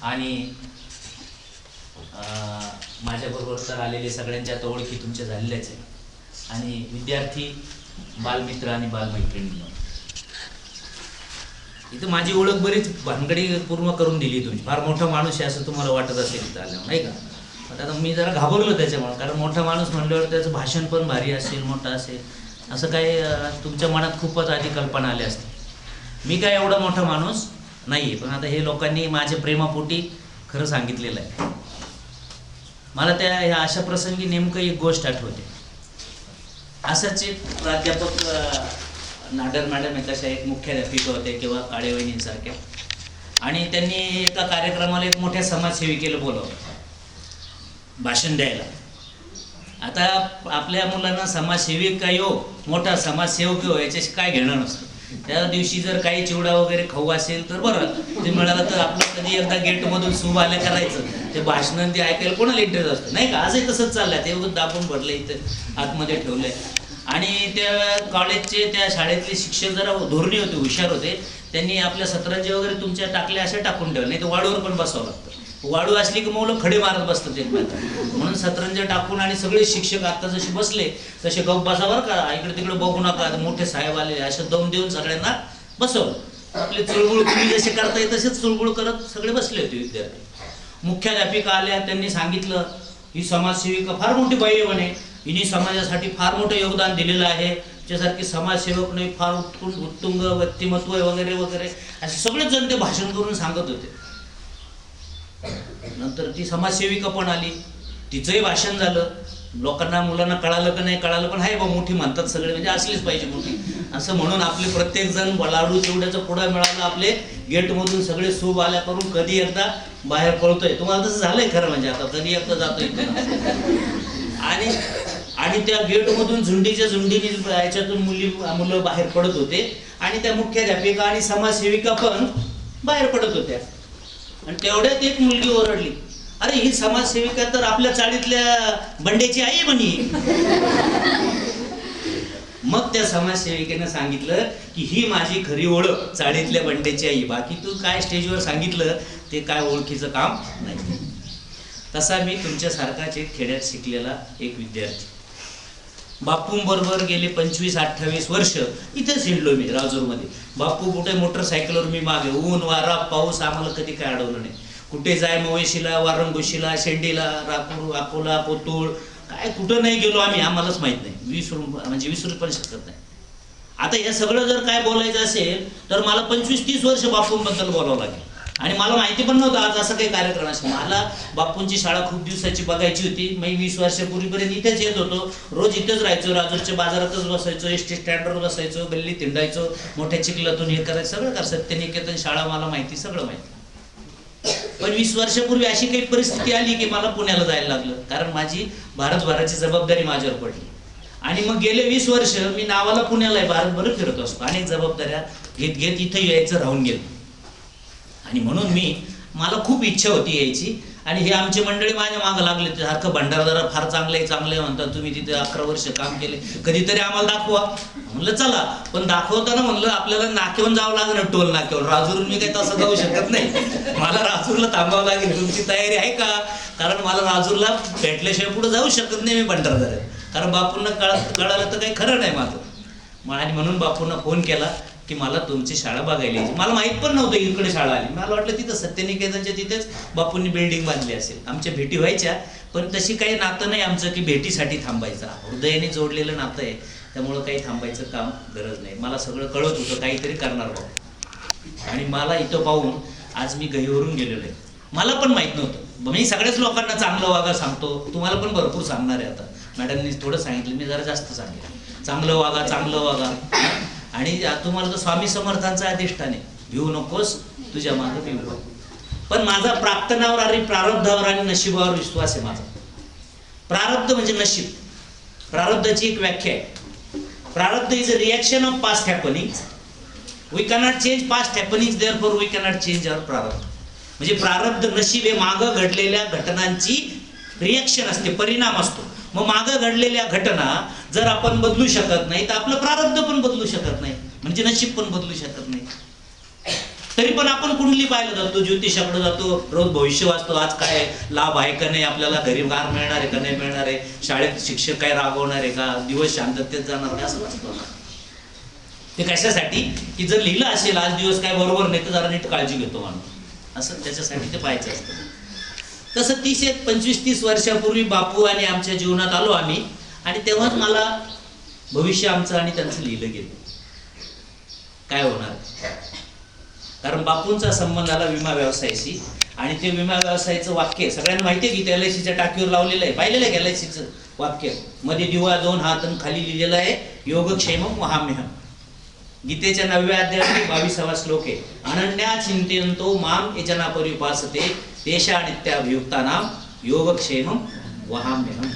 आणि माझ्याबरोबर तर आलेले सगळ्यांच्या आता ओळखी तुमच्या झालेल्याच आहे आणि विद्यार्थी बालमित्र आणि बालमैत्रिणी इथं माझी ओळख बरीच भानगडी पूर्ण करून दिली तुम्ही. फार मोठा माणूस आहे असं तुम्हाला वाटत असेल इथं आल्यावर, नाही का? आता मी जरा घाबरलो त्याच्यामुळे, कारण मोठा माणूस म्हणल्यावर त्याचं भाषण पण भारी असेल, मोठं असेल, असं काही तुमच्या मनात खूपच आधी कल्पना आली असते. मी काय एवढा मोठा माणूस नाही आहे, पण आता हे लोकांनी माझ्या प्रेमापोटी खरं सांगितलेलं आहे. मला त्या ह्या अशा प्रसंगी नेमकं एक गोष्ट आठवते. असंच एक प्राध्यापक नाडर मॅडम तशा एक मुख्याध्यापिका होते किंवा काळेवहिनींसारख्या, आणि त्यांनी एका कार्यक्रमाला एक मोठ्या समाजसेविकेला बोलावलं भाषण द्यायला. आता आपल्या मुलांना समाजसेविका येऊ, मोठा समाजसेवक येऊ, याच्याशी काय घेणं नसतं. त्या दिवशी जर काही चिवडा वगैरे खाऊ असेल तर बरं, ते मिळालं तर आपलं कधी एकदा गेटमधून सुभ आल्या करायचं. ते भाषण ते ऐकायला कोणाला इंटरेस्ट असतं, नाही का? आजही तसंच चाललंय. ते दाबून भरलं इथं आतमध्ये ठेवलंय. आणि त्या कॉलेजचे त्या शाळेतले शिक्षक जरा धोरणी होते, हुशार होते. त्यांनी आपल्या सतरंजी वगैरे तुमच्या टाकल्या अशा टाकून ठेवलं, नाही तर वाडूवर पण बसावं लागतं. वाडू असली की मुलं खडे मारत बसतात एकमेकांना, म्हणून सतरंज टाकून. आणि सगळे शिक्षक आता जसे बसले तसे गप बसा बरं का, इकडे तिकडे बघू नका, मोठे साहेब आले, असं दम देऊन सगळ्यांना बसवलं. आपले चुळबुळ तुम्ही जसे करताय तसेच चुळबुळ करत सगळे बसले होते विद्यार्थी. मुख्याध्यापिका आल्या, त्यांनी सांगितलं ही समाजसेविका फार मोठी बाई आहे म्हणे, हिने समाजासाठी फार मोठं योगदान दिलेलं आहे, त्याच्यासारखी समाजसेवक नाही, फार उत्तुंग व्यक्तिमत्व वगैरे वगैरे असे सगळेच जण ते भाषण करून सांगत होते. नंतर ती समाजसेविका पण आली, तिचंही भाषण झालं. लोकांना मुलांना कळालं का नाही कळालं, पण हाय बा मोठी म्हणतात सगळे, म्हणजे असलीच पाहिजे मोठी असं म्हणून आपले प्रत्येक जण लाडू चिवड्याचं पुढं मिळालं, आपले गेटमधून सगळे शुभ आल्या करून कधी एकदा बाहेर पळतोय. तुम्हाला तसं झालंय खरं, म्हणजे आता कधी एकदा जातोय. आणि त्या गेटमधून झुंडीच्या झुंडीने याच्यातून मुलं बाहेर पडत होते, आणि त्या मुख्याध्यापिका आणि समाजसेविका पण बाहेर पडत होत्या. आणि तेवढ्यात एक मुलगी ओरडली, अरे ही समाजसेविका तर आपल्या चाळीतल्या बंड्याची आई आहे म्हणे. मग त्या समाजसेविकेनं सांगितलं की ही माझी खरी ओळख चाळीतल्या बंड्याची आई, बाकी तू काय स्टेजवर सांगितलं ते काय ओळखीचं काम नाही. तसा मी तुमच्यासारखाच एक खेड्यात शिकलेला एक विद्यार्थी, बापूंबरोबर गेले 25-28 वर्ष इथेच हिंडलो मी राजूरमध्ये. बापू कुठे मोटरसायकलवर, मी मागे, ऊन वारा पाऊस आम्हाला कधी काय अडवलं नाही. कुठे जाय मवेशीला, वारंगोशीला, शेंडीला, रापूर, अकोला, कोतुळ, काय कुठं नाही गेलो आम्ही, आम्हालाच माहित नाही. विसरू पण शकत नाही. आता हे सगळं जर काय बोलायचं असेल तर मला 25-30 वर्ष बापूंबद्दल बोलावं लागेल. आणि मला माहिती पण नव्हतं आज असं काही कार्यक्रम असेल. मला बापूंची शाळा खूप दिवसाची बघायची होती. मी 20 वर्षापूर्वीपर्यंत इथेच येत होतो, रोज इथेच राहायचो, राजूरच्या बाजारातच बसायचो, एसटी स्टँडवर बसायचो, गल्लीत हिंडायचो, मोठ्या चिखलातून हे करायचं, सगळं कर. सत्यनिकेतन शाळा मला माहिती, सगळं माहिती. पण 20 वर्षापूर्वी अशी काही परिस्थिती आली की मला पुण्याला जायला लागलं, कारण माझी भारतभराची जबाबदारी माझ्यावर पडली. आणि मग गेले 20 वर्ष मी नावाला पुण्याला आहे, भारतभर फिरत असतो, अनेक जबाबदाऱ्या घेत घेत इथं यायचं राहून गेलं. आणि म्हणून मला खूप इच्छा होती यायची. आणि हे आमची मंडळी माझ्या मागं लागले, सारखं भंडारदारा फार चांगलं आहे म्हणतात, तुम्ही तिथे 11 वर्ष काम केले, कधीतरी आम्हाला दाखवा. म्हणलं चला, पण दाखवताना म्हणलं आपल्याला नाक्यावरून जावं लागेल, टोल नाक्यावर. राजूरून मी काही तसं जाऊ शकत नाही, मला राजूरला थांबावं लागेल. तुमची तयारी आहे का? कारण मला राजूरला भेटल्याशिवाय पुढे जाऊ शकत नाही मी भंडारदारा, कारण बापूंना कळालं तर काही खरं नाही माझं. आणि म्हणून बापूंना फोन केला की मला तुमची शाळा बघायला यायची. मला माहित पण नव्हतं इकडे शाळा आली. मला वाटलं तिथं सत्यनिकेतनच्या तिथेच बापूंनी बिल्डिंग बांधली असेल. आमच्या भेटी व्हायच्या, पण तशी काही नातं नाही आमचं की भेटीसाठी थांबायचं. हृदयाने जोडलेलं नातं आहे, त्यामुळं काही थांबायचं काम गरज नाही. मला सगळं कळत होतं काहीतरी करणार बाबा. आणि मला इथं पाहून आज मी गहीवरून गेलेलो आहे. मला पण माहीत नव्हतं. मी सगळ्याच लोकांना चांगलं वागा सांगतो, तुम्हाला पण भरपूर सांगणार आहे. आता मॅडमनी थोडं सांगितलं, मी जरा जास्त सांगेल. चांगलं वागा, चांगलं वागा. आणि तुम्हाला तर स्वामी समर्थांचा अधिष्ठान आहे, भिवू नकोस, तुझ्या मागं भिवू. पण माझा प्राक्तनावर आणि प्रारब्धावर आणि नशिबावर विश्वास आहे माझा. प्रारब्ध म्हणजे नशीब. प्रारब्धाची एक व्याख्या आहे, prarabdha is a reaction of past happenings. We cannot change past happenings, therefore we cannot change our prarabdha. म्हणजे प्रारब्ध नशीब हे मागं घडलेल्या घटनांची रिॲक्शन असते, परिणाम असतो. मग मागं घडलेल्या घटना जर आपण बदलू शकत नाही तर आपलं प्रारब्ध पण बदलू शकत नाही, म्हणजे नशीब पण बदलू शकत नाही. तरी पण आपण कुंडली पाहायला जातो, ज्योतिषाकडे जातो, रोज भविष्य वाचतो, आज काय लाभ आहे का नाही, आपल्याला घरी गार मिळणार आहे का नाही मिळणार आहे, शाळेत शिक्षक काय राबवणार आहे का, दिवस शांततेत जाणार आहे, असं वाचतो ना. ते कशासाठी की जर लिहिलं असेल आज दिवस काय बरोबर नाही तर जरा नीट काळजी घेतो माणूस, असं त्याच्यासाठी ते पाहायचं असतं. तसं 25-30 वर्षापूर्वी बापू आणि आमच्या जीवनात आलो आम्ही, आणि तेव्हाच मला भविष्य आमचं आणि त्यांचं लिहिलं गेलं काय होणार. कारण बापूंचा संबंध आला विमा व्यवसायाशी, आणि ते विमा व्यवसायाचं वाक्य सगळ्यांना माहिती आहे की LICच्या टाकीवर लावलेलं आहे, पाहिलेलं आहे LICचं वाक्य, मध्ये दिवा 2 हात आणि खाली लिहिलेलं आहे योगक्षेमम वहाम्यहम. गीतेच्या 9व्या अध्यायात 22वा श्लोक आहे, अनन्या चिंतयन्तो माम ये जना परिपासते तेषा नित्याभियुक्तानाम योगक्षेमम वहाम्यहम.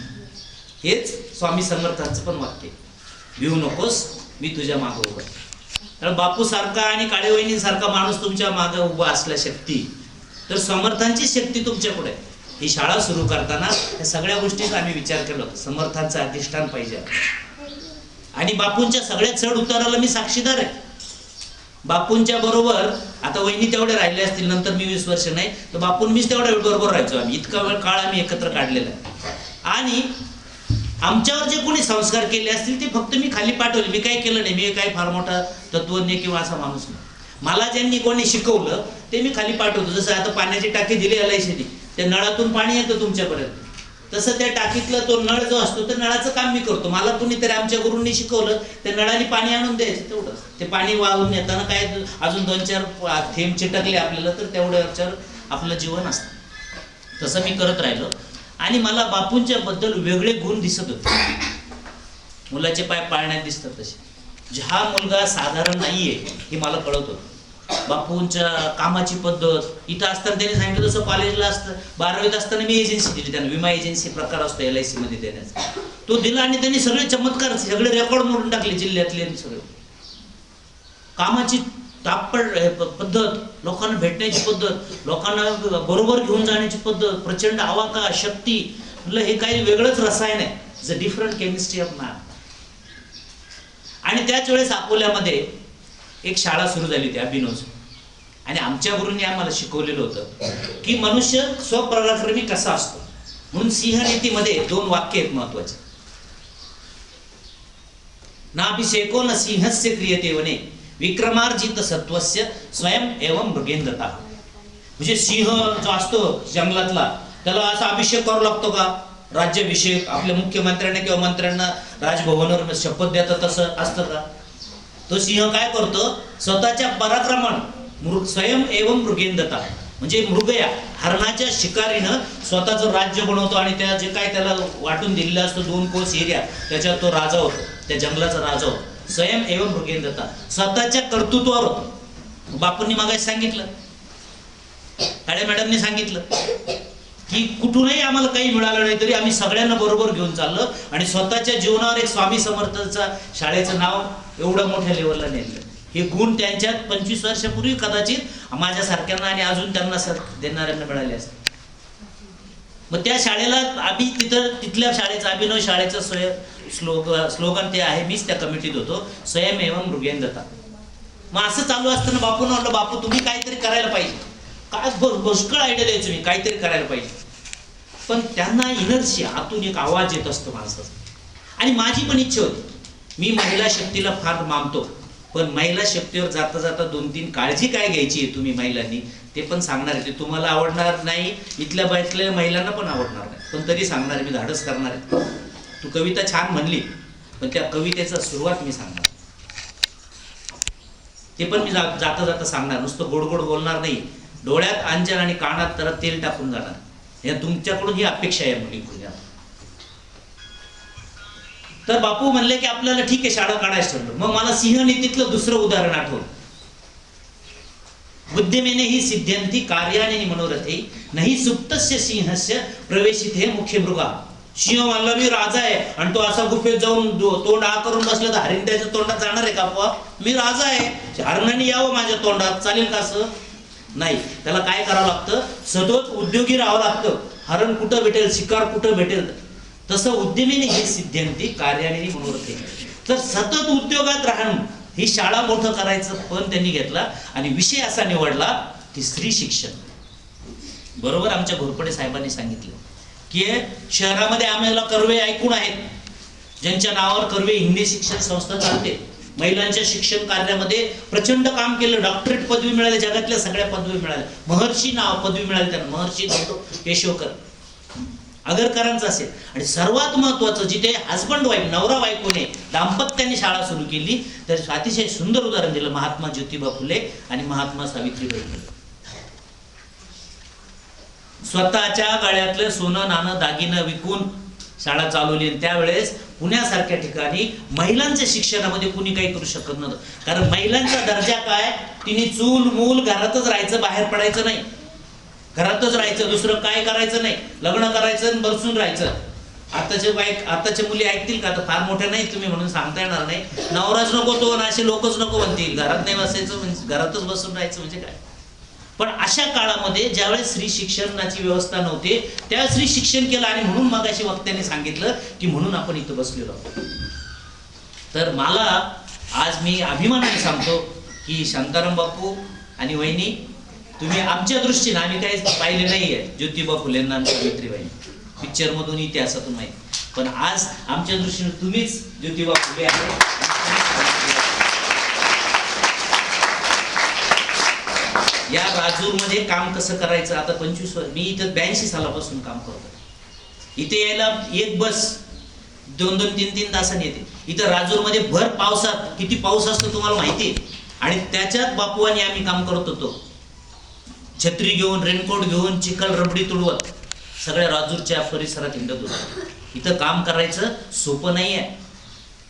हेच स्वामी समर्थांचं पण वाक्य, भिवू नकोस मी तुझ्या मागे उभा. कारण बापू सारखा आणि काळेवहिनी सारखा माणूस तुमच्या मागे उभा असल्या शक्ती, तर समर्थांची शक्ती तुमच्या पुढे. ही शाळा सुरू करताना या सगळ्या गोष्टीचा आम्ही विचार केला होता, समर्थांचं अधिष्ठान पाहिजे. आणि बापूंच्या सगळ्या चढ उताराला मी साक्षीदार आहे. बापूंच्या बरोबर आता वहिनी तेवढे राहिले असतील, नंतर मी 20 वर्ष नाही तर बापून मीच तेवढ्या वेळ बरोबर राहायचो. आम्ही इतका वेळ काळ आम्ही एकत्र काढलेला आहे. आणि आमच्यावर जे कोणी संस्कार केले असतील ते फक्त मी खाली पाठवले, मी काही केलं नाही. मी काही फार मोठा तत्वज्ञ किंवा असा माणूस नाही. मला ज्यांनी कोणी शिकवलं ते मी खाली पाठवतो. जसं आता पाण्याची टाकी दिली LICने, त्या नळातून पाणी येतं तुमच्यापर्यंत, तसं त्या टाकीतला तो नळ जो असतो त्या नळाचं काम मी करतो. मला कुणीतरी आमच्या गुरूंनी शिकवलं, त्या नळाने पाणी आणून द्यायचं तेवढंच. ते पाणी वाहून येताना काय अजून 2-4 थेंब चिटकले आपल्याला तर तेवढ्यावर आपलं जीवन असतं. तसं मी करत राहिलो. आणि मला बापूंच्या बद्दल वेगळे गुण दिसत होते. मुलाचे पाय पाळण्यात दिसतात तसे, हा मुलगा साधारण नाहीये हे मला कळत होतं. बापूंच्या कामाची पद्धत इथं असताना त्यांनी सांगितलं तसं कॉलेजला असतं, 12वीत असताना मी एजन्सी दिली त्यांना, विमा एजन्सी प्रकार असतो LIC मध्ये देण्याचा, तो दिला. आणि त्यांनी सगळे चमत्कार, सगळे रेकॉर्ड मोडून टाकले जिल्ह्यातले. सगळे कामाची पद्धत, लोकांना भेटण्याची पद्धत, लोकांना बरोबर घेऊन जाण्याची पद्धत, प्रचंड आवाका शक्ती. म्हटलं हे काही वेगळंच रसायन आहे, it's a different chemistry of man. आणि त्याच वेळेस अकोल्यामध्ये एक शाळा सुरू झाली होती अभिनवची, आणि आमच्या गुरूंनी आम्हाला शिकवलेलं होतं की मनुष्य स्वपराक्रमी कसा असतो. म्हणून सिंहनीतीमध्ये 2 वाक्य आहेत महत्वाचे, नाभिषेको न सिंहस्य क्रियते वने विक्रमार्जित सत्वस्य स्वयं एवं मृगेंद्रता. म्हणजे सिंह जो असतो जंगलातला त्याला असा अभिषेक करावा लागतो का, राज्याभिषेक आपल्या मुख्यमंत्र्यांना किंवा मंत्र्यांना राजभवनावर शपथ देतात तसं असतं का. तो सिंह काय करतो, स्वतःच्या पराक्रमानं स्वयं एवं मृगेंद्रता, म्हणजे मृगया हरणाच्या शिकारीनं स्वतःचं राज्य बनवतो. आणि त्या जे काय त्याला वाटून दिलेलं असतं 2 कोस एरिया, त्याच्यात तो राजा होतो, त्या जंगलाचा राजा होतो. स्वयं एवं मृगेंद्रता, स्वतःच्या कर्तृत्वावर होतो. बापूंनी मागाशी सांगितलं, काळे मॅडमने सांगितलं की कुठूनही आम्हाला काही मिळालं नाही तरी आम्ही सगळ्यांना बरोबर घेऊन चाललो, आणि स्वतःच्या जीवनावर एक स्वामी समर्थांचा शाळेचं नाव एवढं मोठ्या लेवलला नेलं. हे गुण त्यांच्यात 25 वर्षापूर्वी कदाचित माझ्यासारख्यांना आणि अजून त्यांना देणाऱ्यांना मिळाले असते. मग त्या शाळेला आम्ही तिथल्या शाळेचं, अभिनव शाळेचं स्लोगन ते आहे, मीच त्या कमिटीत होतो, स्वयं एवं मृगेंद्रता. मग असं चालू असताना बापूंना म्हटलं, बापू तुम्ही काहीतरी करायला पाहिजे. काय पुष्कळ आयडिया द्यायचं मी, काहीतरी करायला पाहिजे. पण त्यांना इनर्जी आतून एक आवाज येत असतो माणसाचा. आणि माझी पण इच्छा होती, मी महिला शक्तीला फार मानतो, पण महिला शक्तीवर जाता जाता 2-3 काळजी काय घ्यायची आहे तुम्ही महिलांनी ते पण सांगणार आहे. ते तुम्हाला आवडणार नाही, इथल्या बाहेरल्या महिलांना पण आवडणार नाही, पण तरी सांगणार आहे, मी धाडस करणार आहे. तू कविता छान म्हणली, पण त्या कवितेचा सुरुवात मी सांगणार, ते पण मी जाता जाता सांगणार. नुसतं गोड गोड बोलणार नाही, डोळ्यात अंजन आणि कानात तर तेल टाकून जाणार. या तुमच्याकडून ही अपेक्षा आहे मुलीकडून. तर बापू म्हणले की आपल्याला ठीक आहे शाळा काढायचं ठरलं. मग मला सिंहनीतीतलं दुसरं उदाहरण आठवलं, बुद्धिमेने ही सिद्ध्यंती कार्याने मनोरथे नाही सुप्तस्य सिंहस्य प्रवेशित हे मुख्य मृगा. सिंह म्हणला मी राजा आहे, आणि तो असा गुफेत जाऊन तोंड आ करून बसला तर हरिण त्याच्या तोंडात जाणार आहे का आपोआप? मी राजा आहे, हरणाने यावं माझ्या तोंडात, चालेल का असं? नाही, त्याला काय करावं लागतं, सतत उद्योगी राहावं लागतं. हरण कुठं भेटेल, शिकार कुठं भेटेल. तसं उद्यमीने हे सिद्ध्यंती कार्याने मनोरथे. तर सतत उद्योगात राहणं ही शाळा मोठं करायचं पण त्यांनी घेतला आणि विषय असा निवडला की स्त्री शिक्षण. बरोबर आमच्या घोरपडे साहेबांनी सांगितलं की शहरामध्ये आम्हाला कर्वे ऐकून आहेत, ज्यांच्या नावावर कर्वे हिंदी शिक्षण संस्था चालते. महिलांच्या शिक्षण कार्यामध्ये प्रचंड काम केलं. डॉक्टरेट पदवी मिळाली, जगातल्या सगळ्या पदवी मिळाल्या. महर्षी नाव पदवी मिळाली त्यांना, महर्षी डॉक्टर केशवकर आगरकरांचं असेल. आणि सर्वात महत्वाचं, जिथे हजबंड वाईफ नवरा बायकोने दाम्पत्याने शाळा सुरू केली, तर अतिशय सुंदर उदाहरण दिलं महात्मा ज्योतिबा फुले आणि महात्मा सावित्रीबाई फुले. स्वतःच्या गळ्यातलं सोनं नाणं दागिनं विकून शाळा चालवली. त्यावेळेस पुण्यासारख्या ठिकाणी महिलांच्या शिक्षणामध्ये कुणी काही करू शकत नव्हतं. कारण महिलांचा दर्जा काय, तिने चूल मूल घरातच राहायचं, बाहेर पडायचं नाही, घरातच राहायचं, दुसरं काय करायचं नाही, लग्न करायचं आणि बसून राहायचं. आताच्या मुली ऐकतील का? तर फार मोठ्या नाही तुम्ही म्हणून सांगता येणार नाही. नवराच नको तो, असे लोकच नको म्हणतील, घरात नाही बसायचं म्हणजे घरातच बसून राहायचं म्हणजे काय. पण अशा काळामध्ये ज्यावेळेस स्त्री शिक्षणाची व्यवस्था नव्हती, त्यावेळेस स्त्री शिक्षण केलं. आणि म्हणून मगाशी वक्त्याने सांगितलं की म्हणून आपण इथं बसलेलो आहोत. तर मला आज मी अभिमानाने सांगतो की शांताराम बापू आणि वहिनी, तुम्ही आमच्या दृष्टीने, आम्ही काही पाहिले नाहीये ज्योतिबा फुलेंना आणि सावित्रीबाई पिक्चर मधून इतिहासातून माहिती, पण आज आमच्या दृष्टीने तुम्हीच ज्योतिबा फुले आहे. या राजूरमध्ये काम कसं करायचं, आता 25 वर्ष मी इथं 82 सालापासून काम करतो. इथे यायला एक बस 2-2, 3-3 तासांनी येते. इथं राजूरमध्ये भर पावसात किती पाऊस असतो तुम्हाला माहिती आहे. आणि त्याच्यात बापू आणि आम्ही काम करत होतो, छत्री घेऊन, रेनकोट घेऊन, चिखल रबडी तुडवत सगळ्या राजूरच्या परिसरात हिंडत होतो. इथं काम करायचं सोपं नाही आहे.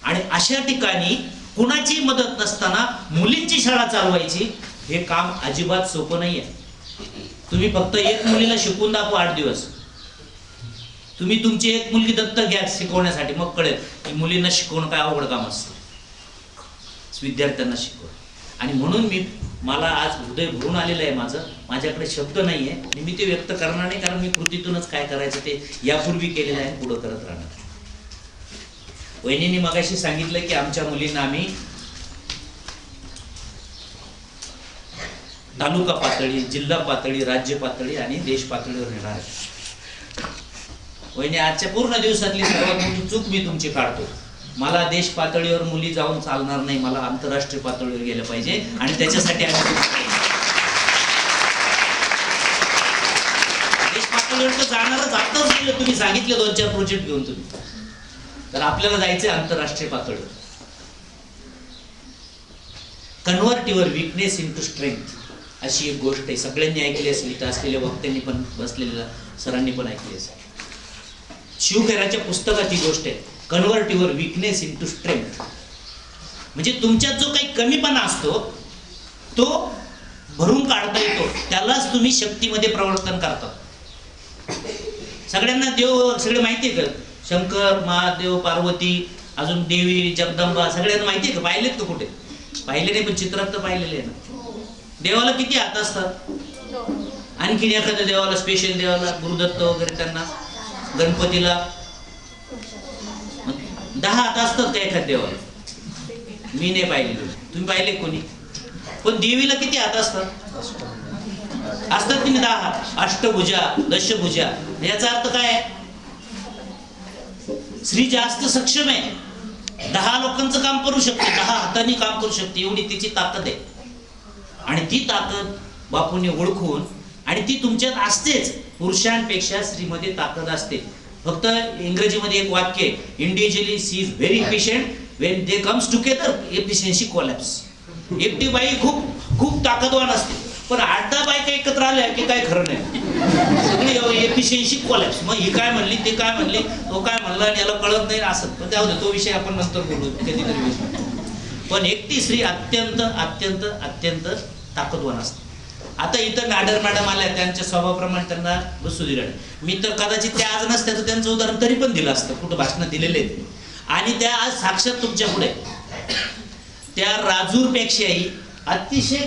आणि अशा ठिकाणी कुणाची मदत नसताना मुलींची शाळा चालवायची हे काम अजिबात सोपं नाही आहे. तुम्ही फक्त एक मुलीला शिकवून दाखवा 8 दिवस, तुम्ही तुमची एक मुलगी दत्तक घ्या शिकवण्यासाठी, मग कळेल की मुलींना शिकवणं काय अवघड काम असतं, विद्यार्थ्यांना शिकवणं. आणि म्हणून मला आज हृदय भरून आलेलं आहे माझं, माझ्याकडे शब्द नाही आहे आणि मी ते व्यक्त करणार नाही, कारण मी कृतीतूनच काय करायचं ते यापूर्वी केलेलं आहे, पुढं करत राहणार. वहिनींनी मगाशी सांगितलं की आमच्या मुलींना आम्ही तालुका पातळी, जिल्हा पातळी, राज्य पातळी आणि देश पातळीवर नेणार आहे. वहिनी, आजच्या पूर्ण दिवसातली सर्वात मोठी चूक मी तुमची काढतो. मला देश पातळीवर मुली जाऊन चालणार नाही, मला आंतरराष्ट्रीय पातळीवर गेलं पाहिजे. आणि त्याच्यासाठी देश पातळीवर तर जाणारच, आताच गेलं तुम्ही सांगितलं 2-4 प्रोजेक्ट घेऊन तुम्ही. तर आपल्याला जायचंय आंतरराष्ट्रीय पातळीवर. Convert your weakness into strength अशी एक गोष्ट आहे, सगळ्यांनी ऐकली असेल, इथं असलेल्या वक्त्यांनी पण, बसलेल्या सरांनी पण ऐकली असेल. शिवखेराच्या पुस्तकात ही गोष्ट आहे, convert your weakness into strength. म्हणजे तुमच्यात जो काही कमीपणा असतो तो भरून काढता येतो, त्यालाच तुम्ही शक्तीमध्ये परिवर्तन करता. सगळ्यांना देव सगळे माहिती आहे का? शंकर, महादेव, पार्वती, अजून देवी जगदंबा सगळ्यांना माहिती आहे का? पाहिलेत का कुठे? पाहिले नाही पण चित्रात तर पाहिलेले आहे ना. देवाला किती हात असतात? आणखीन एखाद्या देवाला, स्पेशल देवाला, गुरुदत्त वगैरे, त्यांना गणपतीला 10 हात असतात का एखाद्या देवाला? मी नाही पाहिलेले, तुम्ही पाहिले कोणी? पण देवीला किती हात असतात? असतात की 10 हात, अष्टभुजा, दशभुजा. याचा अर्थ काय आहे? स्त्री जास्त सक्षम आहे, 10 लोकांचं काम करू शकते, 10 हातांनी काम करू शकते, एवढी तिची ताकद आहे. आणि ती ताकद बापूंनी ओळखून, आणि ती तुमच्यात असतेच, पुरुषांपेक्षा स्त्रीमध्ये ताकद असते. फक्त इंग्रजीमध्ये एक वाक्य आहे, individually she is very efficient, when they comes together efficiency collapse. एकटी बाई खूप ताकदवान असते, पण 8-10 बायका एकत्र आल्या की काय खरं नाही, सगळी एफिशियन्सी कोलॅप्स. मग ही काय म्हणली, ते काय म्हणली, तो काय म्हणला आणि याला कळत नाही असं. पण त्यामध्ये तो विषय आपण नंतर बोलू कधीतरी. पण एकटी स्त्री अत्यंत अत्यंत अत्यंत ताकदवान असते. आता इथं नाडर मॅडम आल्या, त्यांच्या स्वभावाप्रमाणे त्यांना बसू दिलं. मी तर कदाचित त्या आज नसत्या तर त्यांचं उदाहरण तरी पण दिलं असतं, कुठं भाषण दिलेले आहेत. आणि त्या आज साक्षात तुमच्या पुढे. त्या राजूरपेक्षाही अतिशय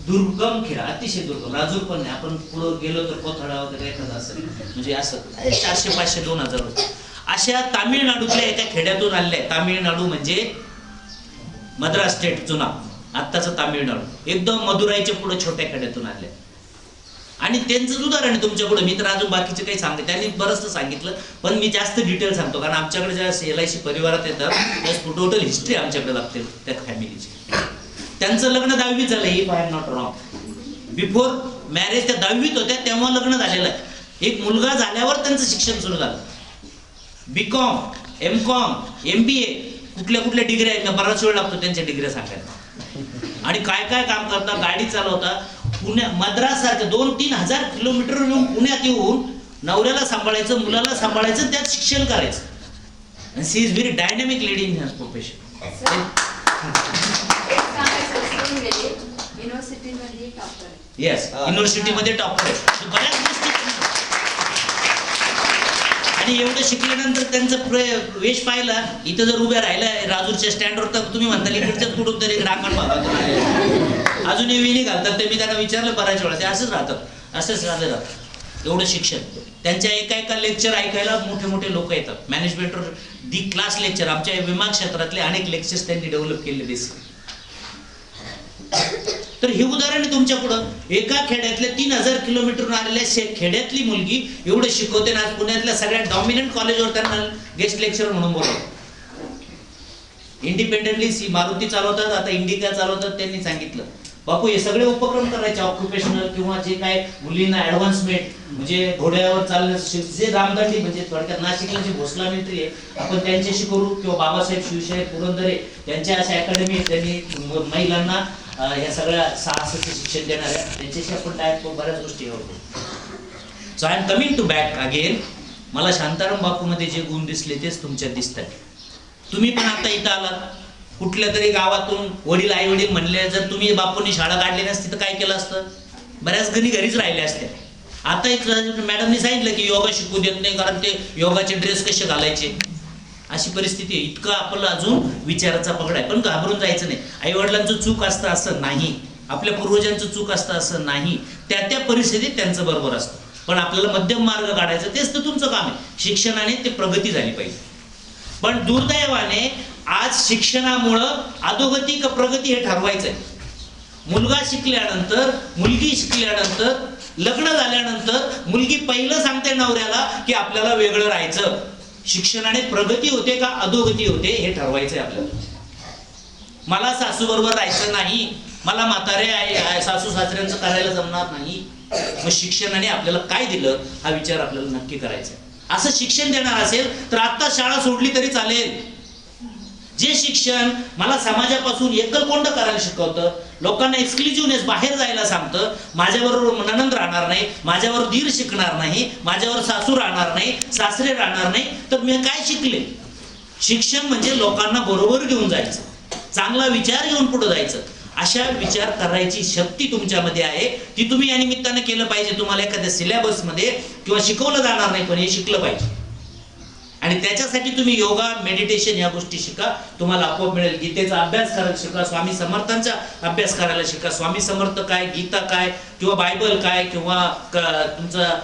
दुर्गम खेळ, अतिशय दुर्गम. राजूर पण नाही, आपण पुढं गेलो तर कोथळा वगैरे एखादा असेल, म्हणजे असं 400, 500, 2000 अशा तामिळनाडूतल्या एका खेड्यातून आलेल्या. तामिळनाडू म्हणजे मद्रास स्टेट चुना, आत्ताचं तामिळनाडू, एकदम मदुराईच्या पुढे छोट्या खेड्यातून आले. आणि त्यांचं उदाहरण आहे तुमच्याकडे. मी तर अजून बाकीचे काही सांगते, त्यांनी बरंच सांगितलं, पण मी जास्त डिटेल सांगतो कारण आमच्याकडे ज्या LIC परिवारात येतात त्या टोटल हिस्ट्री आमच्याकडे लागते त्या फॅमिलीची. त्यांचं लग्न 10वीत झालं, if I am not wrong. Before marriage त्या 10वीत होत्या तेव्हा लग्न झालेलं आहे. एक मुलगा झाल्यावर त्यांचं शिक्षण सुरू झालं. BCom, MCom, MBA, कुठल्या कुठल्या डिग्र्या आहेत, बराच वेळ लागतो त्यांच्या डिग्र्या सांगायला. आणि काय काय काम करता, गाडी चालवता. मद्रास सारखं 2-3 हजार किलोमीटर येऊन पुण्यात येऊन नवऱ्याला सांभाळायचं, मुलाला सांभाळायचं, त्यात शिक्षण करायचं. She is very dynamic lady in her profession. Yes, युनिव्हर्सिटीमध्ये टॉपर आहे. बऱ्याच गोष्टी आणि एवढं शिकल्यानंतर त्यांचं वेश पाहिला. इथं जर उभ्या राहिला राजूरच्या स्टँडवर तर तुम्ही म्हणता इकडच्याच कुठून तरी रांगण भागात अजूनही विणी घालतात. ते मी त्यांना विचारलं बऱ्याच वेळा, ते असंच राहतात, असंच राहतात. एवढं शिक्षण. त्यांच्या एका लेक्चर ऐकायला मोठे मोठे लोक येतात. मॅनेजमेंटवर दी क्लास लेक्चर, आमच्या विमा क्षेत्रातले अनेक लेक्चर्स त्यांनी डेव्हलप केलेले. तर हे उदाहरण आहे तुमच्या पुढं. एका खेड्यातल्या 3000 किलोमीटरहून आलेल्या खेड्यातली मुलगी एवढं शिकवते ना, आज पुण्यातल्या सगळ्या डॉमिनंट कॉलेजवर त्यांना गेस्ट लेक्चर म्हणून बोलवतात. इंडिपेंडेंटली मारुती चालवतात, आता इंडिका चालवतात. त्यांनी सांगितलं बापू हे सगळे उपक्रम करायचे, ऑक्युपेशनल किंवा जे काय मुलींना ऍडव्हान्समेंट, म्हणजे घोड्यावर चालणं, जे रामदांडी म्हणजे थोडक्यात नाशिकला जी भोसला मिलिटरी आहे आपण त्यांच्याशी करू, किंवा बाबासाहेब शिवशाहीर पुरंदरे त्यांच्या अशा अकॅडमी, त्यांनी महिलांना या सगळ्या साहसाचं शिक्षण देणाऱ्या, त्यांच्याशी आपण टाईप बऱ्याच गोष्टी होतो. So I am coming to back again. मला शांताराम बापूमध्ये जे गुण दिसले तेच तुमच्यात दिसतात. तुम्ही पण आता इथं आलात, कुठल्या तरी गावातून वडील आई वडील म्हणले, जर तुम्ही बापूंनी शाळा काढली नसती तर काय केलं असतं? बऱ्याच गणी घरीच राहिले असते. आता एक मॅडमनी सांगितलं की योगा शिकू देत नाही कारण ते योगाचे ड्रेस कसे घालायचे, अशी परिस्थिती आहे. इतकं आपलं अजून विचाराचा पगड आहे. पण घाबरून जायचं नाही. आई वडिलांचं चूक असतं असं नाही, आपल्या पूर्वजांचं चूक असतं असं नाही. त्या त्या परिस्थितीत त्यांचं बरोबर असतं. पण आपल्याला मध्यम मार्ग काढायचा, तेच तर तुमचं काम आहे. शिक्षणाने ते प्रगती झाली पाहिजे. पण दुर्दैवाने आज शिक्षणामुळं अधोगती का प्रगती हे ठरवायचंय. मुलगा शिकल्यानंतर, मुलगी शिकल्यानंतर, लग्न झाल्यानंतर मुलगी पहिलं सांगते नवऱ्याला की आपल्याला वेगळं राहायचं. शिक्षणाने प्रगती होते का अधोगती होते हे ठरवायचंय आपल्याला. मला सासू बरोबर राहायचं नाही, मला म्हातारे सासू सासऱ्यांचं करायला जमणार नाही. मग शिक्षणाने आपल्याला काय दिलं हा विचार आपल्याला नक्की करायचा. असं शिक्षण देणार असेल तर आता शाळा सोडली तरी चालेल. जे शिक्षण मला समाजापासून एकलकोंड करायला शिकवतं, लोकांना एक्सक्लुझिव्हनेस बाहेर जायला सांगतं, माझ्याबरोबर ननंद राहणार नाही, माझ्यावर दीर शिकणार नाही, माझ्यावर सासू राहणार नाही, सासरे राहणार नाही, तर मी काय शिकले? शिक्षण म्हणजे लोकांना बरोबर घेऊन जायचं, चांगला विचार घेऊन पुढे जायचं. अशा विचार करायची शक्ती तुमच्यामध्ये आहे, ती तुम्ही या निमित्तानं केलं पाहिजे. तुम्हाला एखाद्या सिलेबसमध्ये किंवा शिकवलं जाणार नाही, पण हे शिकलं पाहिजे. आणि त्याच्यासाठी तुम्ही योगा, मेडिटेशन या गोष्टी शिका, तुम्हाला आपोआप मिळेल. गीतेचा अभ्यास करायला शिका, स्वामी समर्थांचा अभ्यास करायला शिका. स्वामी समर्थ काय, गीता काय, किंवा बायबल काय, किंवा तुमचं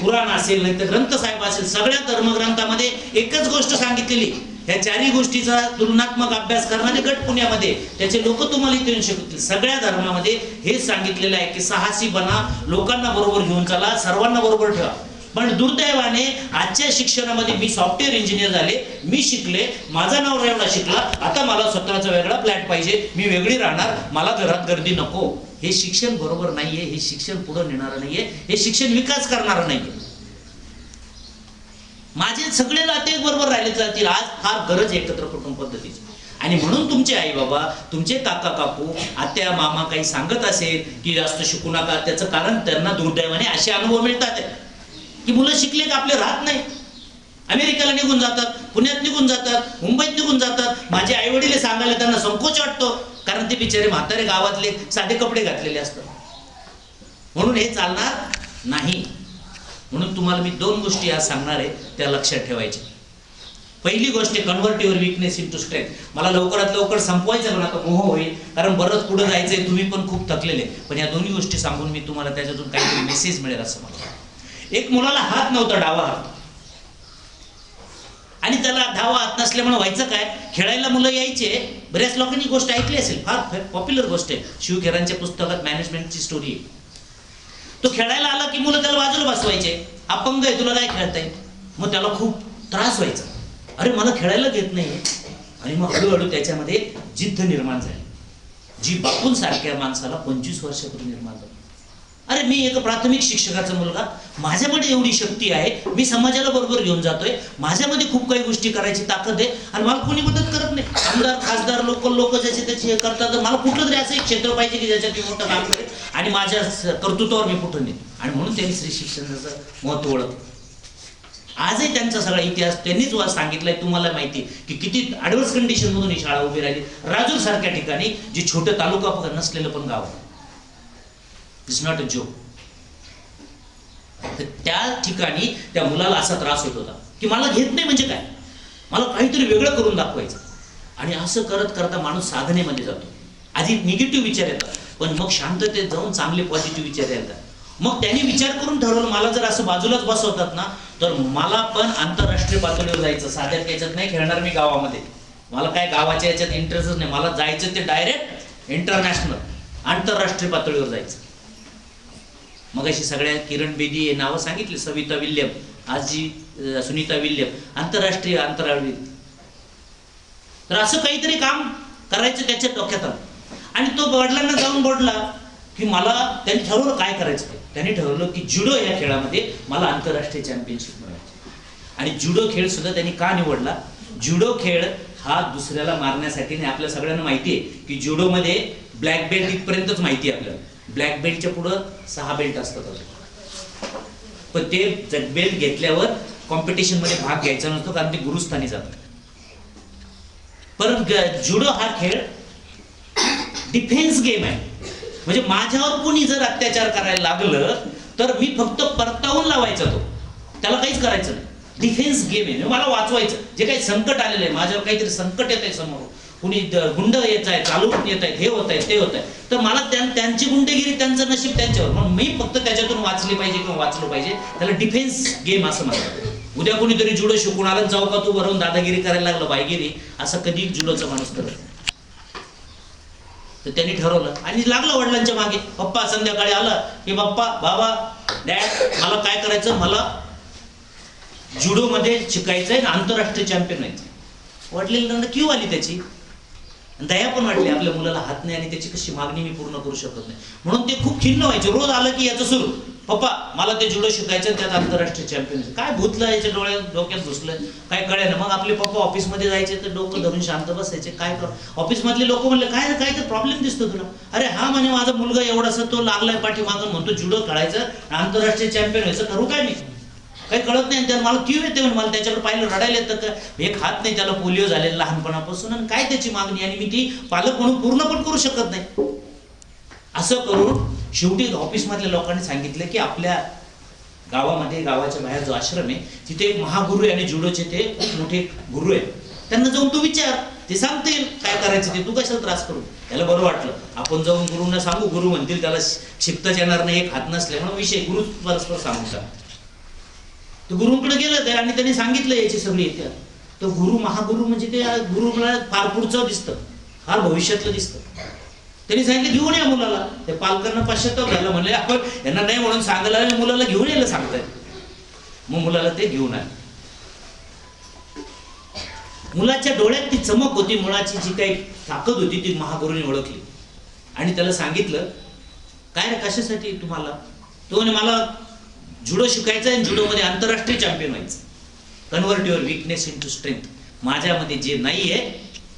पुराण असेल, नाही तर ग्रंथसाहेब असेल, सगळ्या धर्मग्रंथामध्ये एकच गोष्ट सांगितलेली. ह्या चारही गोष्टीचा तुलनात्मक अभ्यास करणारे गट पुण्यामध्ये, त्याचे लोक तुम्हाला इथे येऊन शिकवतील. सगळ्या धर्मामध्ये हेच सांगितलेलं आहे की साहसी बना, लोकांना बरोबर घेऊन चला, सर्वांना बरोबर ठेवा. पण दुर्दैवाने आजच्या शिक्षणामध्ये मी सॉफ्टवेअर इंजिनियर झाले, मी शिकले, माझा नवरा एवढा शिकला, आता मला स्वतःचा वेगळा फ्लॅट पाहिजे, मी वेगळी राहणार, मला घरात गर्दी नको. हे शिक्षण बरोबर नाहीये, हे शिक्षण पुढे नेणारं नाहीये, हे शिक्षण विकास करणारं नाहीये. माझे सगळे नाते बरोबर राहिले जातील. आज फार गरज एकत्र कुटुंब पद्धतीची. आणि म्हणून तुमचे आई बाबा, तुमचे काका काकू, आत्या मामा काही सांगत असेल की जास्त शिकू नका, त्याचं कारण त्यांना दुर्दैवाने असे अनुभव मिळतात की मुलं शिकले की आपले राहत नाही, अमेरिकेला निघून जातात, पुण्यात निघून जातात, मुंबईत निघून जातात. माझे आई वडील सांगायला त्यांना संकोच वाटतो, कारण ते बिचारे म्हातारे गावातले साधे कपडे घातलेले असतात. म्हणून हे चालणार नाही. म्हणून तुम्हाला मी 2 गोष्टी आज सांगणार आहे, त्या लक्षात ठेवायच्या. पहिली गोष्ट, convert your weakness into strength. मला लवकरात लवकर संपवायचं, पण आता मोह होईल, कारण बरंच पुढे जायचंय, तुम्ही पण खूप थकलेले. पण या दोन्ही गोष्टी सांगून मी तुम्हाला त्याच्यातून काहीतरी मेसेज मिळेल असं मला. एक मुलाला हात नव्हता, डावा हात, आणि त्याला धावा हात नसल्यामुळे व्हायचं काय, खेळायला मुलं यायचे. बऱ्याच लोकांनी गोष्ट ऐकली असेल, फार पॉप्युलर गोष्ट आहे, शिव खेरांच्या पुस्तकात मॅनेजमेंटची स्टोरी आहे. तो खेळायला आला की मुलं त्याला बाजूला बसवायचे, अपंग आहे तुला काय खेळताय. मग त्याला खूप त्रास व्हायचा, अरे मला खेळायला घेत नाही. आणि मग हळूहळू त्याच्यामध्ये जिद्द निर्माण झाली, जी बापूंसारख्या माणसाला 25 वर्षापूर्वी निर्माण झाली. अरे मी एक प्राथमिक शिक्षकाचा मुलगा, माझ्यामध्ये एवढी शक्ती आहे, मी समाजाला बरोबर घेऊन जातोय, माझ्यामध्ये खूप काही गोष्टी करायची ताकद आहे, आणि मला कोणी मदत करत नाही. आमदार खासदार लोक ज्याचे त्याचे हे करतात, तर मला कुठलं तरी असं एक क्षेत्र पाहिजे की ज्याच्यात मी मोठं काम करेल आणि माझ्या कर्तृत्वावर मी कुठं नाही. आणि म्हणून त्यांनी स्त्री शिक्षणाचं महत्व ओळखलं. आजही त्यांचा सगळा इतिहास त्यांनीच सांगितलाय. तुम्हाला माहिती की किती ॲडव्हर्स कंडिशन मधून ही शाळा उभी राहिली. राजूर सारख्या ठिकाणी जे छोटं तालुका नसलेलं पण गाव, इट्स नॉट अ जोक. तर त्या ठिकाणी त्या मुलाला असा त्रास होत होता की मला घेत नाही म्हणजे काय, मला काहीतरी वेगळं करून दाखवायचं. आणि असं करत करता माणूस साधनेमध्ये जातो. आधी निगेटिव्ह विचार येतात, पण मग शांततेत जाऊन चांगले पॉझिटिव्ह विचार येतात. मग त्यांनी विचार करून ठरवलं, मला जर असं बाजूलाच बसवतात ना, तर मला पण आंतरराष्ट्रीय पातळीवर जायचं. साध्या याच्यात नाही खेळणार मी गावामध्ये, मला काय गावाच्या याच्यात इंटरेस्टच नाही. मला जायचं ते डायरेक्ट इंटरनॅशनल, आंतरराष्ट्रीय पातळीवर जायचं. मग अशी सगळ्या किरण बेदी हे नावं सांगितली, सविता विल्यम, आजी सुनीता विल्यम, आंतरराष्ट्रीय अंतराळवीर. तर असं काहीतरी काम करायचं त्याच्या डोक्यात आलं. आणि तो वडिलांना जाऊन बोलला की मला, त्यांनी ठरवलं काय करायचं ते. त्यांनी ठरवलं की जुडो या खेळामध्ये मला आंतरराष्ट्रीय चॅम्पियनशिप मिळवायची. आणि जुडो खेळ सुद्धा त्यांनी का निवडला, जुडो खेळ हा दुसऱ्याला मारण्यासाठी नाही. आपल्या सगळ्यांना माहिती आहे की जुडोमध्ये ब्लॅक बेल्ट इथपर्यंतच माहिती आहे आपल्याला, ब्लॅक बेल्टच्या पुढं 6 बेल्ट असतात. पण ते बेल्ट घेतल्यावर कॉम्पिटिशन मध्ये भाग घ्यायचा नसतो, कारण ते गुरुस्थानी जातात. पण जुडो हा खेळ डिफेन्स गेम आहे. म्हणजे माझ्यावर कोणी जर अत्याचार करायला लागलं तर मी फक्त परतावून लावायचा, तो त्याला काहीच करायचं नाही. डिफेन्स गेम आहे, मला वाचवायचं. जे काही संकट आलेलं आहे, माझ्यावर काहीतरी संकट येत आहे, समोर कुणी गुंड येत आहे, चालून येत आहेत, हे होत आहे ते होत आहे, तर मला त्यांची गुंडगिरी, त्यांचं नशीब त्यांच्यावर, म्हणून मी फक्त त्याच्यातून वाचली पाहिजे किंवा वाचलो पाहिजे. त्याला डिफेन्स गेम असं म्हणतात. उद्या कोणीतरी जुडो शिकून आलं, चौका तू भरून दादागिरी करायला लागलं, बायगिरी, असं कधी जुडोचा माणूस करत नाही. तर त्यांनी ठरवलं आणि लागलं वडिलांच्या मागे. पप्पा संध्याकाळी आला की बाप्पा, बाबा, डॅड, मला काय करायचं, मला जुडो मध्ये शिकायचंय ना, आंतरराष्ट्रीय चॅम्पियन व्हायचं. वडिलांना क्यू आली त्याची, दया पण वाटली, आपल्या मुलाला हात नाही आणि त्याची कशी मागणी मी पूर्ण करू शकत नाही. म्हणून ते खूप खिन्न व्हायचे. रोज आलं की याचं सुरू, पप्पा मला ते जुडो शिकायचं, त्यात आंतरराष्ट्रीय चॅम्पियन. काय भूतलं याच्या डोक्यात घुसलं काय कळेल ना. मग आपले पप्पा ऑफिसमध्ये जायचे तर डोकं धरून शांत बसायचे. काय कर, ऑफिस मधले लोक म्हणले काय काय तर प्रॉब्लेम दिसतो तुला. अरे हा म्हणजे माझा मुलगा एवढासा तो लागलाय पाठीमागून, म्हणतो जुडो खेळायचं, आंतरराष्ट्रीय चॅम्पियन व्हायचं, करू काय मी, काही कळत नाही. त्याला मला क्यू येते, मला त्याच्याकडे पाहिलं रडायला येतं का, एक हात नाही, त्याला पोलिओ झालेला लहानपणापासून, आणि काय त्याची मागणी, आणि मी ती पालक म्हणून पूर्ण पण करू शकत नाही. असं करून शेवटी ऑफिस मधल्या लोकांनी सांगितलं की आपल्या गावामध्ये, गावाच्या बाहेर जो आश्रम आहे, तिथे एक महागुरु आहे आणि जुडोचे ते खूप मोठे गुरु आहेत. त्यांना जाऊन तू विचार, ते सांगतील काय करायचं ते, तू कशाला त्रास करू. त्याला बरं वाटलं, आपण जाऊन गुरुंना सांगू, गुरु म्हणतील त्याला शिकताच येणार नाही, एक हात नसले म्हणून विषय, गुरु परस्पर सांगू का. तर गुरुंकडे गेलं ते आणि त्यांनी सांगितलं याची सगळी इतिहास. तर गुरु, महागुरु म्हणजे ते गुरुला फार पुढचं दिसतं, फार भविष्यातलं दिसतं. त्यांनी सांगितलं घेऊन या मुलाला. ते पालकांना पश्चाताप झाला, म्हणले आपण यांना नाही म्हणून सांगायला, मुलाला घेऊन यायला सांगताय. मग मुलाला ते घेऊन आले. मुलाच्या डोळ्यात ती चमक होती, मुलाची जी काही ताकद होती ती महागुरूंनी ओळखली. आणि त्याला सांगितलं काय रे, कशासाठी तुम्हाला. तो म्हणे मला जुडो शिकायचं आहे, जुडोमध्ये आंतरराष्ट्रीय चॅम्पियन व्हायचं. Convert your weakness into strength. माझ्यामध्ये जे नाही आहे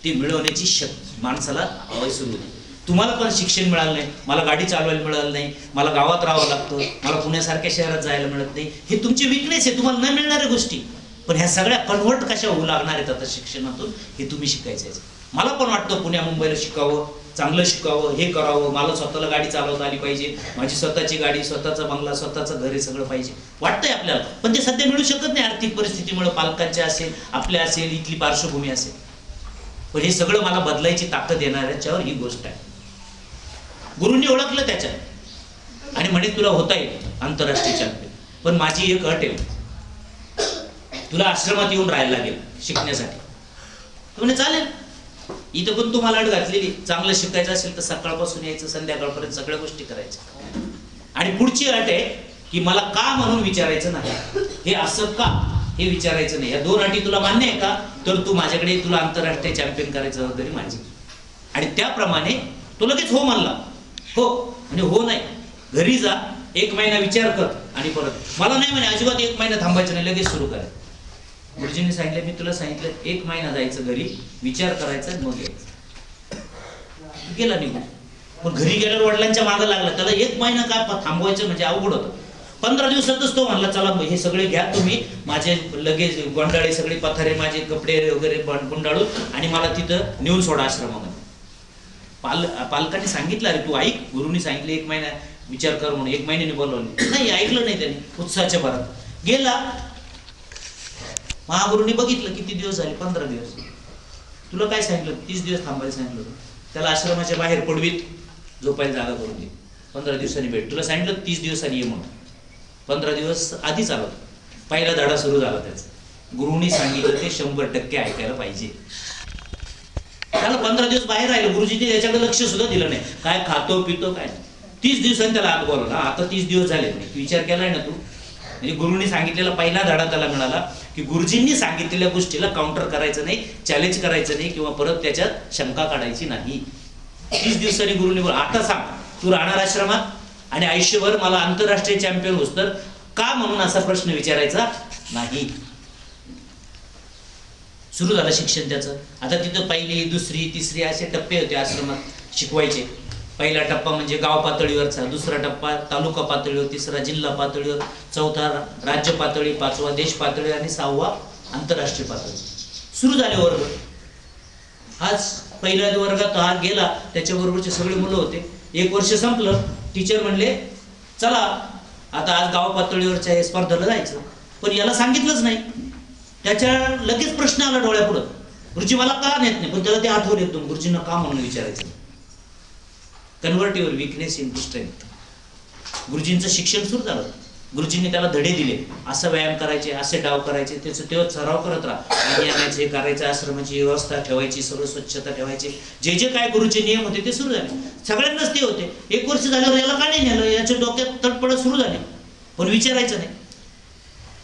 ते मिळवण्याची शक्ती माणसाला हवी सुरू होती. तुम्हाला पण शिक्षण मिळालं नाही, मला गाडी चालवायला मिळालं नाही, मला गावात राहावं लागतं, मला पुण्यासारख्या शहरात जायला मिळत नाही, हे तुमची विकनेस आहे, तुम्हाला न मिळणाऱ्या गोष्टी. पण ह्या सगळ्या कन्व्हर्ट कशा होऊ लागणार आहेत आता शिक्षणातून, हे तुम्ही शिकायचं आहे. मला पण वाटतं पुण्या मुंबईला शिकावं, चांगलं शिकावं, हे करावं, मला स्वतःला गाडी चालवता आली पाहिजे, माझी स्वतःची गाडी, स्वतःचा बंगला, स्वतःचं घर, हे सगळं पाहिजे वाटतंय आपल्याला. पण ते सध्या मिळू शकत नाही आर्थिक परिस्थितीमुळे, पालकांच्या असेल, आपल्या असेल, इथली पार्श्वभूमी असेल. पण हे सगळं मला बदलायची ताकद येणाऱ्याच्यावर ही गोष्ट आहे. गुरुंनी ओळखलं त्याच्यात आणि म्हणे तुला होता येईल आंतरराष्ट्रीय चॅम्पियन, पण माझी एक अट आहे, तुला आश्रमात येऊन राहायला लागेल शिकण्यासाठी. तो म्हणे चालेल, इथं पण तुम्हाला अट घातलेली, चांगलं शिकायचं असेल तर सकाळपासून यायचं, संध्याकाळपर्यंत सगळ्या गोष्टी करायच्या. आणि पुढची अट आहे की मला का म्हणून विचारायचं नाही, हे असं का हे विचारायचं नाही. या 2 अटी तुला मान्य आहे का, तर तू माझ्याकडे, तुला आंतरराष्ट्रीय चॅम्पियन करायचं जबाबदारी माझी. आणि त्याप्रमाणे तो लगेच हो म्हणला. हो म्हणजे हो नाही, घरी जा, 1 महिना विचार कर आणि परत. मला नाही म्हणे, अजिबात 1 महिना थांबायचं नाही, लगेच सुरू करायचं. गुरुजींनी सांगितलं, मी तुला सांगितलं 1 महिना जायचं घरी, विचार करायचा, मग यायचं. गेला निघून. पण घरी गेल्यावर वडिलांच्या मागं लागला. त्याला 1 महिना काय थांबवायचं म्हणजे अवघड होतं. 15 दिवसातच तो म्हणला, चला हे सगळे घ्या तुम्ही, माझे लगेच गोंडाळे सगळे पथारे, माझे कपडे वगैरे गुंडाळून आणि मला तिथं नेऊन सोडा आश्रमामध्ये. पालकांनी सांगितलं, अरे तू ऐक, गुरुनी सांगितलं 1 महिना विचार कर म्हणून. 1 महिन्याने बोलवले नाही, ऐकलं नाही त्यांनी. उत्साहाच्या भरात गेला. महागुरूंनी बघितलं किती दिवस झाले, 15 दिवस. तुला काय सांगितलं, 30 दिवस थांबायला सांगितलं होतं. त्याला आश्रमाच्या बाहेर पडवीत झोपायला जागा करून दे, 15 दिवसांनी भेट. तुला सांगितलं 30 दिवसांनी ये म्हणून. 15 दिवस आधीच आला. पहिला धडा सुरू झाला त्याचा. गुरुनी सांगितलं ते 100% ऐकायला पाहिजे. त्याला 15 दिवस बाहेर राहिलं. गुरुजींनी त्याच्याकडे लक्ष सुद्धा दिलं नाही, काय खातो पितो काय. 30 दिवसांनी त्याला आत बोलवलं. आता 30 दिवस झाले, विचार केलाय ना तू. म्हणजे गुरुनी सांगितलेला पहिला धडा त्याला मिळाला की गुरुजींनी सांगितलेल्या गोष्टीला काउंटर करायचं नाही, चॅलेंज करायचं नाही किंवा परत त्याच्यात शंका काढायची नाही. 30 दिवसांनी गुरुनी बोल, आता सांग तू राहणार आश्रमात आणि आयुष्यभर मला आंतरराष्ट्रीय चॅम्पियन होस तर का म्हणून असा प्रश्न विचारायचा नाही. सुरू झालं शिक्षण त्याचं. आता तिथं 1ली, 2री, 3री असे टप्पे होते आश्रमात शिकवायचे. पहिला टप्पा म्हणजे गाव पातळीवरचा, 2रा टप्पा तालुका पातळीवर, 3रा जिल्हा पातळीवर, 4था राज्य पातळी, 5वा देश पातळी आणि 6वा आंतरराष्ट्रीय पातळी. सुरू झाले वर्ग. आज पहिल्या वर्गात हा गेला, त्याच्याबरोबरचे सगळे मुलं होते. 1 वर्ष संपलं, टीचर म्हणले चला आता आज गाव पातळीवरच्या स्पर्धेला जायचं. पण याला सांगितलंच नाही. त्याच्या लगेच प्रश्न आला डोळ्यापुढं, गुरुजी मला का नेत नाही. पण त्याला ते आठवण येतो, गुरुजींना का म्हणून विचारायचं. Convert your weakness into strength. गुरुजींचं शिक्षण सुरू झालं. गुरुजींनी त्याला धडे दिले, असं व्यायाम करायचे, असे डाव करायचे, त्याचं तेव्हा सराव करत राहा. आणायचे, हे करायचं, आश्रमाची व्यवस्था ठेवायची, सर्व स्वच्छता ठेवायची, जे जे काय गुरुचे नियम होते ते सुरू झाले. सगळ्यांनाच ते होते. 1 वर्ष झाल्यावर याला का नाही नेलं, याच्या डोक्यात तडपडत सुरू झाले. पण विचारायचं नाही.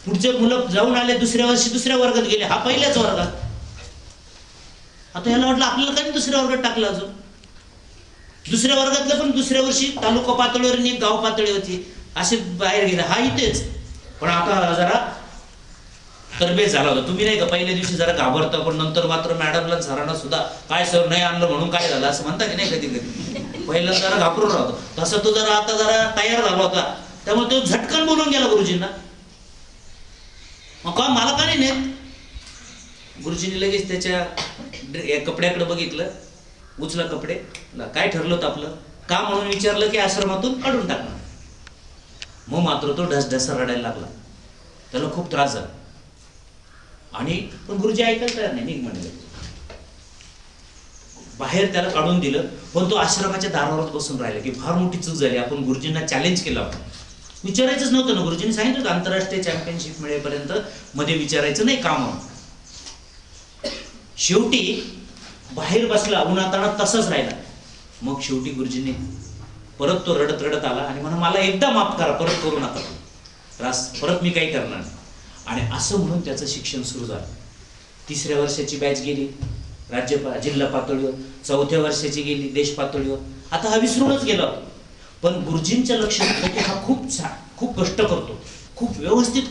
पुढचे मुलं जाऊन आले, 2ऱ्या वर्षी 2ऱ्या वर्गात गेले, हा पहिल्याच वर्गात. आता याला वाटलं आपल्याला काय 2ऱ्या वर्गात टाकलं. अजून 2ऱ्या वर्गातलं पण 2ऱ्या वर्षी तालुका पातळीवर आणि गाव पातळीवरची असे बाहेर गेले. हा इथेच. पण आता जरा तरबेज झाला होता. तुम्ही नाही का पहिल्या दिवशी जरा घाबरता, पण नंतर मात्र मॅडमला सरांना सुद्धा काय सर नाही आणलं म्हणून काय झालं असं म्हणता की नाही कधी कधी. पहिला जरा घाबरून राहतो. तसं तो जरा आता जरा तयार झाला होता. त्यामुळे तो झटकन बोलून गेला गुरुजींना. मग का मला का नाही नेत. गुरुजींनी लगेच त्याच्या कपड्याकडे बघितलं, उचला कपडे, काय ठरलं होतं आपलं का म्हणून विचारलं की आश्रमातून काढून टाकणार. मग मात्र तो ढसढसा रडायला लागला. त्याला खूप त्रास झाला. आणि पण गुरुजी ऐकायला तयार नाही, निघ म्हणले. बाहेर त्याला काढून दिलं. पण तो आश्रमाच्या दारावरच बसून राहिला की फार मोठी चूक झाली, आपण गुरुजींना चॅलेंज केलं. आपण विचारायचंच नव्हतं ना. गुरुजींनी सांगितलं होतं आंतरराष्ट्रीय चॅम्पियनशिप मिळेपर्यंत मध्ये विचारायचं नाही का म्हणून. शेवटी बाहेर बसला, उन्हातानात तसंच राहिला. मग शेवटी गुरुजींनी परत तो रडत रडत आला आणि म्हणा मला एकदा माफ करा, परत करू नका त्रास, परत मी काही करणार नाही. आणि असं म्हणून त्याचं शिक्षण सुरू झालं. 3ऱ्या वर्षाची बॅच गेली जिल्हा पातळीवर, 4थ्या वर्षाची गेली देश पातळीवर. आता हा विसरूनच गेला. पण गुरुजींच्या लक्षात की हा खूप कष्ट करतो, खूप व्यवस्थित